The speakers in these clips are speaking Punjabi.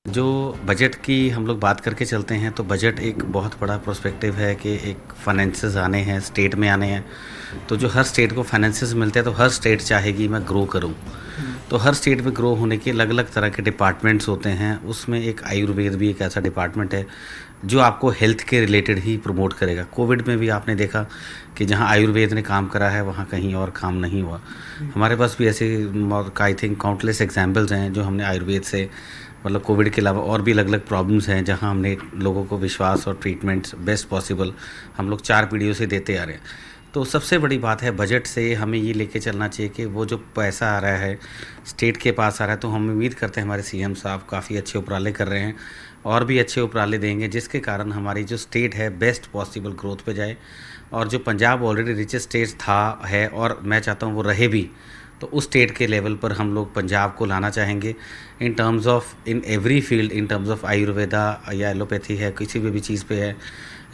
जो बजट की हम लोग बात करके चलते हैं तो बजट एक बहुत बड़ा प्रोस्पेक्टिव है कि एक फाइनेंसेस आने हैं स्टेट में आने हैं। तो जो हर स्टेट को फाइनेंसेस मिलते हैं तो हर स्टेट चाहेगी मैं ग्रो करूं। तो हर स्टेट में ग्रो होने के अलग अलग तरह के डिपार्टमेंट्स होते हैं। उसमें एक आयुर्वेद भी एक ऐसा डिपार्टमेंट है जो आपको हेल्थ के रिलेटेड ही प्रमोट करेगा। कोविड में भी आपने देखा कि जहां आयुर्वेद ने काम करा है वहां कहीं और काम नहीं हुआ। हमारे पास भी ऐसे आई थिंक काउंटलेस एग्जाम्पल्स हैं जो हमने आयुर्वेद से मतलब कोविड के अलावा और भी अलग अलग प्रॉब्लम्स हैं जहां हमने लोगों को विश्वास और ट्रीटमेंट्स बेस्ट पॉसिबल हम लोग 4 पीढ़ियों से देते आ रहे हैं। तो सबसे बड़ी बात है बजट से हमें ये लेके चलना चाहिए कि वो जो पैसा आ रहा है स्टेट के पास आ रहा है, तो हम उम्मीद करते हैं हमारे सीएम साहब काफ़ी अच्छे उपराले कर रहे हैं और भी अच्छे उपराले देंगे जिसके कारण हमारी जो स्टेट है बेस्ट पॉसिबल ग्रोथ पे जाए। और जो पंजाब ऑलरेडी रिचेस्ट स्टेट था है और मैं चाहता हूँ वो रहे भी, तो उस स्टेट के लेवल पर हम लोग पंजाब को लाना चाहेंगे in terms of in every field, in terms of Ayurveda या एलोपैथी है किसी भी चीज़ पे है,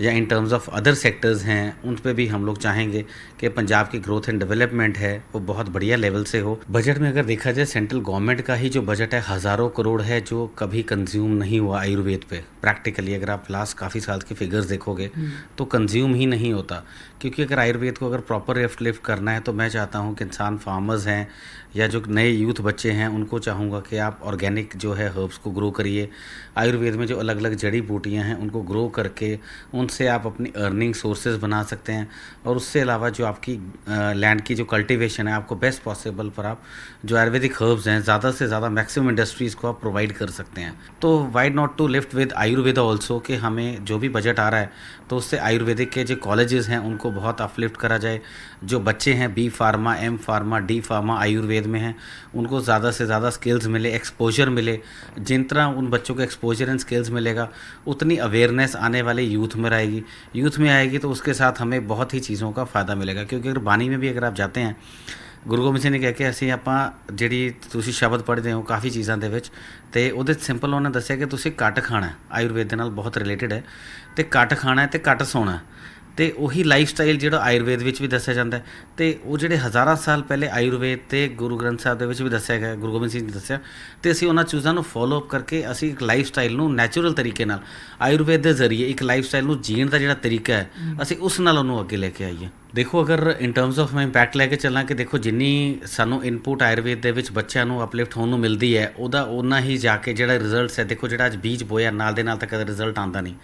या in terms of other sectors हैं उन पे भी हम लोग चाहेंगे कि पंजाब की ग्रोथ एंड डेवलपमेंट है वो बहुत बढ़िया लेवल से हो। बजट में अगर देखा जाए सेंट्रल गवर्नमेंट का ही जो बजट है हज़ारों करोड़ है जो कभी कंज्यूम नहीं हुआ आयुर्वेद पे। प्रैक्टिकली अगर आप लास्ट काफ़ी साल के फिगर्स देखोगे तो कंज्यूम ही नहीं होता, क्योंकि अगर आयुर्वेद को अगर प्रॉपर लिफ्ट करना है तो मैं चाहता हूँ कि इंसान फार्मर्स हैं या जो नए यूथ बच्चे हैं उनको चाहूँगा कि आप ऑर्गेनिक जो है हर्ब्स को ग्रो करिए। आयुर्वेद में जो अलग अलग जड़ी बूटियाँ हैं उनको ग्रो करके उनसे आप अपनी अर्निंग सोर्सेज बना सकते हैं। और उससे अलावा जो आपकी लैंड की जो कल्टीवेशन है आपको बेस्ट पॉसिबल पर आप जो आयुर्वेदिक हर्ब्स हैं ज़्यादा से ज़्यादा मैक्सिमम इंडस्ट्रीज़ को आप प्रोवाइड कर सकते हैं। तो why not to lift with Ayurveda also कि हमें जो भी बजट आ रहा है तो उससे आयुर्वेदिक के जो कॉलेजेस हैं उनको बहुत अपलिफ्ट करा जाए। जो बच्चे हैं B pharma, M pharma, D pharma Ayurveda में हैं उनको ज़्यादा से ज़्यादा स्किल्स मिले, एक्सपोजर मिले। जिन तरह उन बच्चों को एक्सपोजर एंड स्किल्स मिलेगा उतनी अवेयरनेस आने वाले यूथ में रहेगी। यूथ में आएगी तो उसके साथ हमें बहुत ही चीज़ों का फ़ायदा मिलेगा। क्योंकि अगर बानी में भी अगर आप जाते हैं ਗੁਰੂ ਗੋਬਿੰਦ ਸਿੰਘ ਨੇ ਕਹਿ ਕੇ ਅਸੀਂ ਆਪਾਂ ਜਿਹੜੀ ਤੁਸੀਂ ਸ਼ਬਦ ਪੜ੍ਹਦੇ ਹੋ ਕਾफ़ੀ ਚੀਜ਼ਾਂ ਦੇ ਵਿੱਚ, ਤੇ ਉਹਦੇ ਸਿੰਪਲ ਉਹਨੇ ਦੱਸਿਆ ਕਿ ਤੁਸੀਂ ਘੱਟ ਖਾਣਾ ਆਯੁਰਵੇਦ ਦੇ ਨਾਲ ਬਹੁਤ ਰਿਲੇਟਡ ਹੈ, ਤੇ ਘੱਟ ਖਾਣਾ ਤੇ ਘੱਟ ਸੌਣਾ। ਤੇ ਉਹੀ ਲਾਈਫ ਸਟਾਈਲ ਜਿਹੜਾ ਆਯੁਰਵੇਦ ਵਿੱਚ ਵੀ ਦੱਸਿਆ ਜਾਂਦਾ ਹੈ, ਤੇ ਉਹ ਜਿਹੜੇ ਹਜ਼ਾਰਾਂ ਸਾਲ ਪਹਿਲੇ ਆਯੁਰਵੇਦ ਤੇ ਗੁਰੂ ਗ੍ਰੰਥ ਸਾਹਿਬ ਦੇ ਵਿੱਚ ਵੀ ਦੱਸਿਆ ਗਿਆ, ਗੁਰੂ ਗੋਬਿੰਦ ਸਿੰਘ ਜੀ ਦੱਸਿਆ, ਤੇ ਅਸੀਂ ਉਹਨਾਂ ਚੀਜ਼ਾਂ ਨੂੰ ਫੋਲੋ ਅਪ ਕਰਕੇ ਅਸੀਂ ਇੱਕ ਲਾਈਫ ਸਟਾਈਲ ਨੂੰ ਨੈਚੁਰਲ ਤਰੀਕੇ ਨਾਲ ਆਯੁਰਵੇਦ ਦੇ ਜ਼ਰੀਏ ਇੱਕ ਲਾਈਫ ਸਟਾਈਲ ਨੂੰ ਜੀਣ ਦਾ ਜਿਹੜਾ ਤਰੀਕਾ ਹੈ ਅਸੀਂ ਉਸ ਨਾਲ ਉਹਨੂੰ ਅੱਗੇ ਲੈ ਕੇ ਆਈਏ। ਦੇਖੋ ਅਗਰ ਇਨ ਟਰਮਸ ਆਫ ਮੈਂ ਇੰਪੈਕਟ ਲੈ ਕੇ ਚੱਲਾਂ ਕਿ ਦੇਖੋ ਜਿੰਨੀ ਸਾਨੂੰ ਇਨਪੁਟ ਆਯੁਰਵੇਦ ਦੇ ਵਿੱਚ ਬੱਚਿਆਂ ਨੂੰ ਅਪਲਿਫਟ ਹੋਣ ਨੂੰ ਮਿਲਦੀ ਹੈ ਉਹਦਾ ਓਨਾ ਹੀ ਜਾ ਕੇ ਜਿਹੜਾ ਰਿਜ਼ਲਟਸ ਹੈ, ਦੇਖੋ ਜਿਹੜਾ ਅੱਜ ਬੀਜ ਬੋਇਆ ਨਾਲ ਦੇ ਨਾਲ ਤਾਂ ਕਦੇ ਰਿਜ਼ਲਟ ਆਉਂਦਾ ਨਹੀਂ।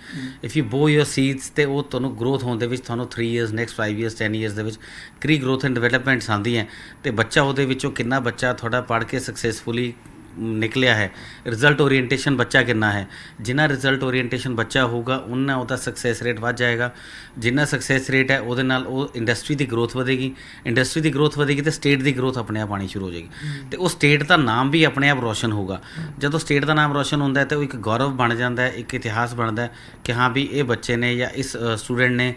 ਇਫ ਯੂ ਬੋ ਯੋਰ ਸੀਡਸ ਤੇ ਉਹ ਤੁਹਾਨੂੰ ਗਰੋਥ ਹੋਣ ਦੇ ਵਿੱਚ ਤੁਹਾਨੂੰ 3 ਇਅਰਸ ਨੈਕਸਟ 5 ਇਅਰਸ 10 ਇਅਰਸ ਦੇ ਵਿੱਚ ਕਰੀ ਗਰੋਥ ਐਂਡ ਡਿਵੈਲਪਮੈਂਟਸ ਆਉਂਦੀ ਹੈ। ਤੇ ਬੱਚਾ ਉਹਦੇ ਵਿੱਚੋਂ ਕਿੰਨਾ ਬੱਚਾ ਤੁਹਾਡਾ ਪੜ੍ਹ ਕੇ ਸਕਸੈਸਫੁਲੀ ਨਿਕਲਿਆ ਹੈ, ਰਿਜ਼ਲਟ ਓਰੀਐਂਟੇਸ਼ਨ ਬੱਚਾ ਕਿੰਨਾ ਹੈ। ਜਿੰਨਾ ਰਿਜ਼ਲਟ ਓਰੀਐਂਟੇਸ਼ਨ ਬੱਚਾ ਹੋਊਗਾ ਉਨਾ ਉਹਦਾ ਸਕਸੈਸ ਰੇਟ ਵੱਧ ਜਾਏਗਾ। ਜਿੰਨਾ ਸਕਸੈਸ ਰੇਟ ਹੈ ਉਹਦੇ ਨਾਲ ਉਹ ਇੰਡਸਟਰੀ ਦੀ ਗਰੋਥ ਵਧੇਗੀ, ਇੰਡਸਟਰੀ ਦੀ ਗਰੋਥ ਵਧੇਗੀ ਤੇ ਸਟੇਟ ਦੀ ਗਰੋਥ ਆਪਣੇ ਆਪ ਆਉਣੀ ਸ਼ੁਰੂ ਹੋ ਜਾਏਗੀ, ਤੇ ਉਹ ਸਟੇਟ ਦਾ ਨਾਮ ਵੀ ਆਪਣੇ ਆਪ ਰੋਸ਼ਨ ਹੋਊਗਾ। ਜਦੋਂ ਸਟੇਟ ਦਾ ਨਾਮ ਰੋਸ਼ਨ ਹੁੰਦਾ ਹੈ ਤਾਂ ਉਹ ਇੱਕ ਗੌਰਵ ਬਣ ਜਾਂਦਾ ਹੈ, ਇੱਕ ਇਤਿਹਾਸ ਬਣਦਾ ਹੈ ਕਿ ਹਾਂ ਵੀ ਇਹ ਬੱਚੇ ਨੇ ਜਾਂ ਇਸ ਸਟੂਡੈਂਟ ਨੇ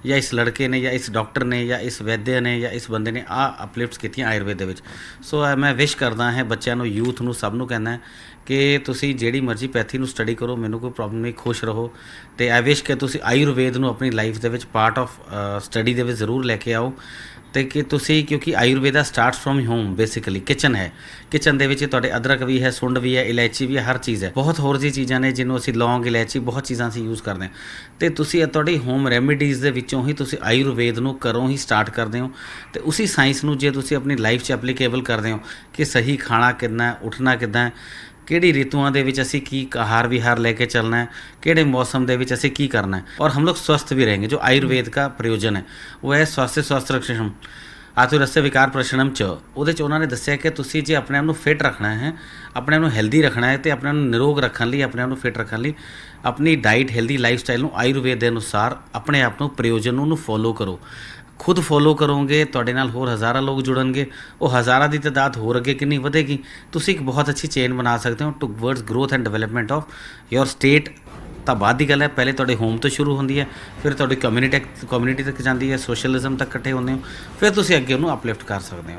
ਜਾਂ ਇਸ ਲੜਕੇ ਨੇ ਜਾਂ ਇਸ ਡਾਕਟਰ ਨੇ ਜਾਂ ਇਸ ਵੈਦਿਆ ਨੇ ਜਾਂ ਇਸ ਬੰਦੇ ਨੇ ਆਹ ਅਪਲਿਫਟਸ ਕੀਤੀਆਂ ਆਯੁਰਵੇਦ ਦੇ ਵਿੱਚ। ਸੋ ਮੈਂ ਵਿਸ਼ ਕਰਦਾ ਹੈ ਬੱਚਿਆਂ ਨੂੰ, ਯੂਥ ਨੂੰ, ਸਭ ਨੂੰ ਕਹਿੰਦਾ ਕਿ ਤੁਸੀਂ ਜਿਹੜੀ ਮਰਜ਼ੀ ਪੈਥੀ ਨੂੰ ਸਟੱਡੀ ਕਰੋ, ਮੈਨੂੰ ਕੋਈ ਪ੍ਰੋਬਲਮ ਨਹੀਂ, ਖੁਸ਼ ਰਹੋ। ਅਤੇ ਆਈ ਵਿਸ਼ ਕਿ ਤੁਸੀਂ ਆਯੁਰਵੇਦ ਨੂੰ ਆਪਣੀ ਲਾਈਫ ਦੇ ਵਿੱਚ ਪਾਰਟ ਆਫ ਸਟੱਡੀ ਦੇ ਵਿੱਚ ਜ਼ਰੂਰ ਲੈ ਕੇ ਆਓ। ਅਤੇ ਕਿ ਤੁਸੀਂ ਕਿਉਂਕਿ Ayurveda starts from home, basically kitchen ਹੈ। ਕਿਚਨ ਦੇ ਵਿੱਚ ਤੁਹਾਡੇ ਅਦਰਕ ਵੀ ਹੈ, ਸੁੰਡ ਵੀ ਹੈ, ਇਲਾਇਚੀ ਵੀ ਹੈ, ਹਰ ਚੀਜ਼ ਹੈ। ਬਹੁਤ ਹੋਰ ਜੀ ਚੀਜ਼ਾਂ ਨੇ ਜਿਹਨੂੰ ਅਸੀਂ ਲੌਂਗ, ਇਲਾਇਚੀ, ਬਹੁਤ ਚੀਜ਼ਾਂ ਅਸੀਂ ਯੂਜ਼ ਕਰਦੇ ਹਾਂ। ਅਤੇ ਤੁਸੀਂ ਤੁਹਾਡੀ ਹੋਮ ਰੈਮੀਡੀਜ਼ ਦੇ ਵਿੱਚੋਂ ਹੀ ਤੁਸੀਂ ਆਯੁਰਵੇਦ ਨੂੰ ਘਰੋਂ ਹੀ ਸਟਾਰਟ ਕਰਦੇ ਹੋ। ਅਤੇ ਉਸੀ ਸਾਇੰਸ ਨੂੰ ਜੇ ਤੁਸੀਂ ਆਪਣੀ ਲਾਈਫ 'ਚ ਐਪਲੀਕੇਬਲ ਕਰਦੇ ਹੋ ਕਿ ਸਹੀ ਖਾਣਾ ਕਿੱਦਾਂ, ਉੱਠਣਾ ਕਿੱਦਾਂ, ਕਿਹੜੀ ऋतुओं ਦੇ ਵਿੱਚ ਅਸੀਂ ਕੀ आहार विहार लेके चलना है, ਕਿਹੜੇ मौसम ਦੇ ਵਿੱਚ ਅਸੀਂ ਕੀ करना है, और हम लोग स्वस्थ भी रहेंगे। जो आयुर्वेद का प्रयोजन है वो है स्वास्थ्य स्वस्थ रक्षण आतुरस्य विकार प्रशनम च। ਉਹਦੇ 'ਚ ਉਹਨਾਂ ਨੇ ਦੱਸਿਆ ਕਿ ਤੁਸੀਂ ਜੇ ਆਪਣੇ ਆਪ ਨੂੰ ਫਿਟ ਰੱਖਣਾ ਹੈ, ਆਪਣੇ ਆਪ ਨੂੰ ਹੈਲਦੀ ਰੱਖਣਾ ਹੈ ਅਤੇ ਆਪਣੇ ਆਪ ਨੂੰ ਨਿਰੋਗ ਰੱਖਣ ਲਈ, ਆਪਣੇ ਆਪ ਨੂੰ ਫਿਟ ਰੱਖਣ ਲਈ ਆਪਣੀ ਡਾਈਟ, ਹੈਲਦੀ ਲਾਈਫ ਸਟਾਈਲ ਨੂੰ ਆਯੁਰਵੇਦ ਦੇ ਅਨੁਸਾਰ ਆਪਣੇ ਆਪ ਨੂੰ ਪ੍ਰਯੋਜਨ ਨੂੰ ਫੋਲੋ ਕਰੋ। ਖੁਦ ਫੋਲੋ ਕਰੋਗੇ ਤੁਹਾਡੇ ਨਾਲ ਹੋਰ ਹਜ਼ਾਰਾਂ ਲੋਕ ਜੁੜਨਗੇ, ਉਹ ਹਜ਼ਾਰਾਂ ਦੀ ਤਾਦਾਦ ਹੋਰ ਅੱਗੇ ਕਿੰਨੀ ਵਧੇਗੀ। ਤੁਸੀਂ ਇੱਕ ਬਹੁਤ ਅੱਛੀ ਚੇਨ ਬਣਾ ਸਕਦੇ ਹੋ towards growth and development of your state. ਤਾਂ ਬਾਅਦ ਦੀ ਗੱਲ ਹੈ, ਪਹਿਲੇ ਤੁਹਾਡੇ ਹੋਮ ਤੋਂ ਸ਼ੁਰੂ ਹੁੰਦੀ ਹੈ, ਫਿਰ ਤੁਹਾਡੀ ਕਮਿਊਨਿਟੀ ਤੱਕ ਜਾਂਦੀ ਹੈ, ਸੋਸ਼ਲਿਜ਼ਮ ਤੱਕ ਇਕੱਠੇ ਹੁੰਦੇ ਹੋ, ਫਿਰ ਤੁਸੀਂ ਅੱਗੇ ਉਹਨੂੰ ਅਪਲਿਫਟ ਕਰ ਸਕਦੇ ਹੋ।